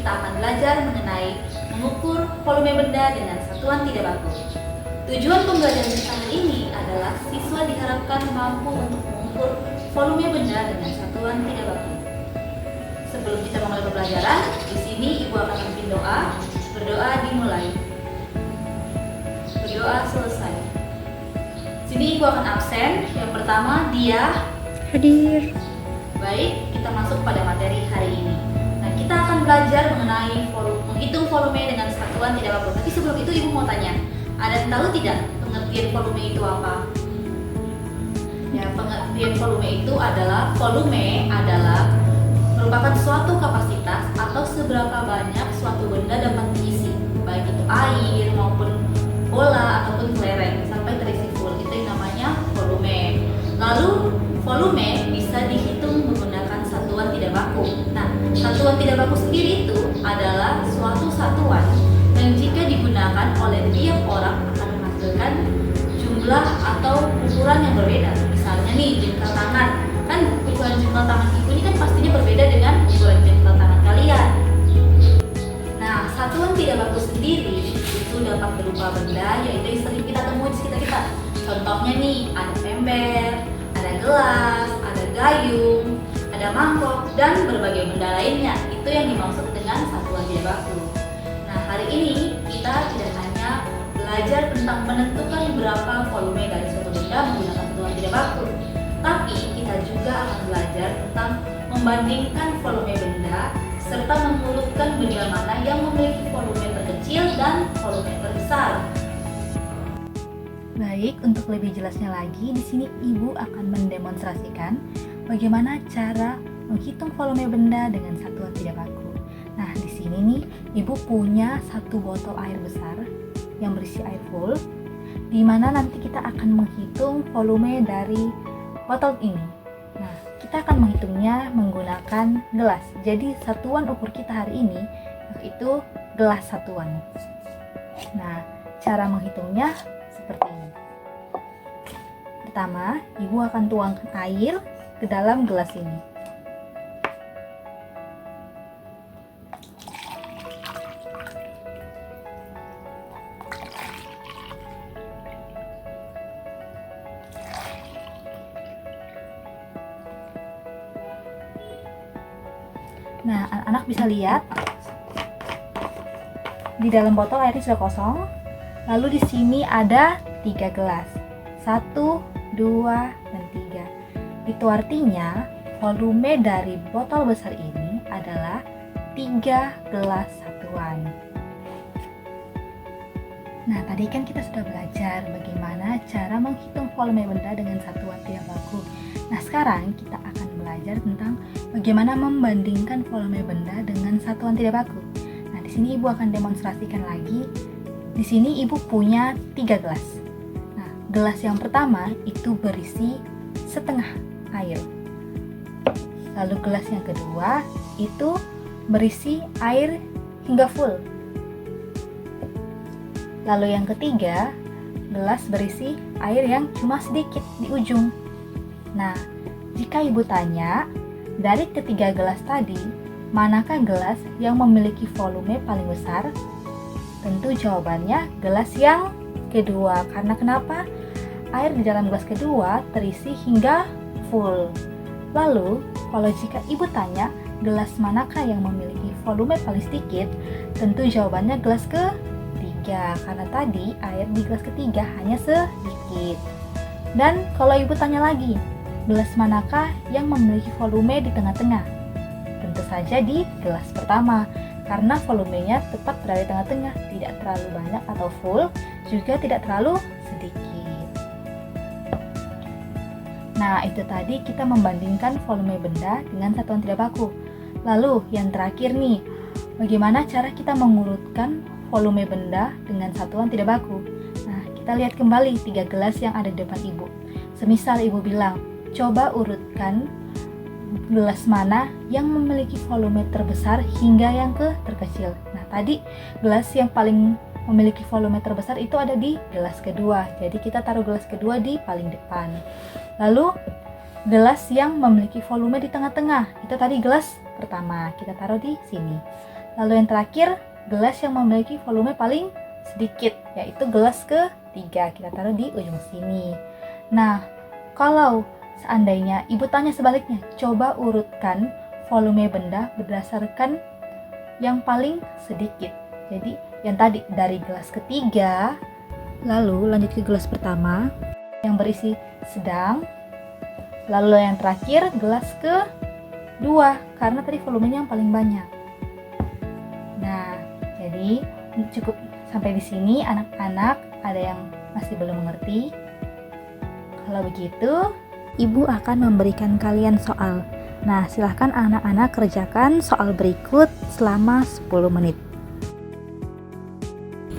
kita akan belajar mengenai mengukur volume benda dengan satuan tidak baku. Tujuan pembelajaran kita hari ini adalah siswa diharapkan mampu untuk mengukur volume benda dengan satuan tidak baku. Sebelum kita memulai pembelajaran, di sini Ibu akan memimpin doa. Berdoa dimulai. Berdoa selesai. Sini Ibu akan absen. Yang pertama, dia hadir. Baik, kita masuk pada materi hari ini. Nah, kita akan belajar mengenai menghitung volume dengan satuan tidak baku. Tapi sebelum itu Ibu mau tanya, ada yang tahu tidak pengertian volume itu apa? Ya, pengertian volume itu adalah merupakan suatu kapasitas atau seberapa banyak suatu benda dapat diisi, baik itu air maupun bola ataupun kelereng sampai terisi full. Itu yang namanya volume. Lalu volume bisa dihitung menggunakan satuan tidak baku. Nah, satuan tidak baku sendiri itu adalah suatu satuan yang jika digunakan oleh tiap orang akan menghasilkan jumlah atau ukuran yang berbeda. Misalnya nih, jengkal tangan. Kan ukuran jengkal tangan Ibu ini kan pastinya berbeda dengan ukuran jengkal tangan kalian. Nah, satuan tidak baku sendiri itu dapat berupa benda yaitu yang sering kita temui di sekitar kita. Contohnya nih, ada ember, ada gelas, ada gayung, ada mangkok, dan berbagai benda lainnya. Itu yang dimaksud dengan satuan tidak baku. Nah, hari ini kita tidak hanya belajar tentang menentukan berapa volume dari suatu benda menggunakan satuan tidak baku, tapi kita juga akan belajar tentang membandingkan volume benda serta mengurutkan benda mana yang memiliki volume terkecil dan volume terbesar. Baik, untuk lebih jelasnya lagi, di sini Ibu akan mendemonstrasikan bagaimana cara menghitung volume benda dengan satuan tidak baku. Nah, di sini nih, Ibu punya satu botol air besar yang berisi air full, di mana nanti kita akan menghitung volume dari botol ini. Nah, kita akan menghitungnya menggunakan gelas. Jadi, satuan ukur kita hari ini yaitu gelas satuan. Nah, cara menghitungnya seperti ini. Pertama, Ibu akan tuangkan air ke dalam gelas ini. Nah, anak-anak bisa lihat di dalam botol airnya sudah kosong. Lalu di sini ada 3 gelas. 1, 2, dan 3. Itu artinya volume dari botol besar ini adalah 3 gelas satuan. Nah, tadi kan kita sudah belajar bagaimana cara menghitung volume benda dengan satuan tidak baku. Nah, sekarang kita akan belajar tentang bagaimana membandingkan volume benda dengan satuan tidak baku. Nah, di sini Ibu akan demonstrasikan lagi. Di sini Ibu punya 3 gelas. Nah, gelas yang pertama itu berisi setengah air. Lalu gelas yang kedua itu berisi air hingga full. Lalu yang ketiga, gelas berisi air yang cuma sedikit di ujung. Nah, jika Ibu tanya, dari ketiga gelas tadi, manakah gelas yang memiliki volume paling besar? Tentu jawabannya gelas yang kedua. Karena kenapa? Air di dalam gelas kedua terisi hingga full. Lalu, kalau jika Ibu tanya, gelas manakah yang memiliki volume paling sedikit? Tentu jawabannya gelas ketiga. Karena tadi air di gelas ketiga hanya sedikit. Dan kalau Ibu tanya lagi, gelas manakah yang memiliki volume di tengah-tengah? Tentu saja di gelas pertama, karena volumenya tepat berada di tengah-tengah, tidak terlalu banyak atau full, juga tidak terlalu sedikit. Nah, itu tadi kita membandingkan volume benda dengan satuan tidak baku. Lalu, yang terakhir nih, bagaimana cara kita mengurutkan volume benda dengan satuan tidak baku? Nah, kita lihat kembali 3 gelas yang ada di depan Ibu. Semisal Ibu bilang, coba urutkan gelas mana yang memiliki volume terbesar hingga yang terkecil. Nah, tadi gelas yang paling memiliki volume terbesar itu ada di gelas kedua. Jadi kita taruh gelas kedua di paling depan. Lalu gelas yang memiliki volume di tengah-tengah, itu tadi gelas pertama, kita taruh di sini. Lalu yang terakhir, gelas yang memiliki volume paling sedikit, yaitu gelas ketiga. Kita taruh di ujung sini. Nah, kalau seandainya ibu tanya sebaliknya, coba urutkan volume benda berdasarkan yang paling sedikit. Jadi yang tadi dari gelas ketiga, lalu lanjut ke gelas pertama yang berisi sedang, lalu yang terakhir gelas kedua karena tadi volumenya yang paling banyak. Nah, jadi cukup sampai di sini anak-anak. Ada yang masih belum mengerti? Kalau begitu, ibu akan memberikan kalian soal. Nah, silahkan anak-anak kerjakan soal berikut selama 10 menit.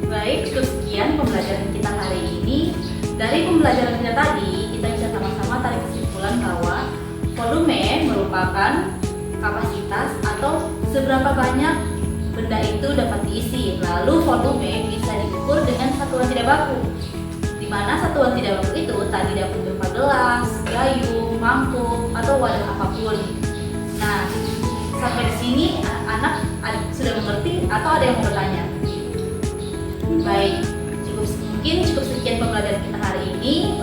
Baik, cukup sekian pembelajaran kita hari ini. Dari pembelajaran kita tadi, kita bisa sama-sama tarik kesimpulan bahwa volume merupakan kapasitas atau seberapa banyak benda itu dapat diisi. Lalu volume bisa diukur dengan satuan tidak baku, di mana satuan tidak baku itu tadi dapat berupa gelas, gayung, mangkuk, atau wadah apapun. Nah, sampai di sini anak-anak sudah mengerti atau ada yang mau bertanya? Baik, cukup sekian pembelajaran kita hari ini.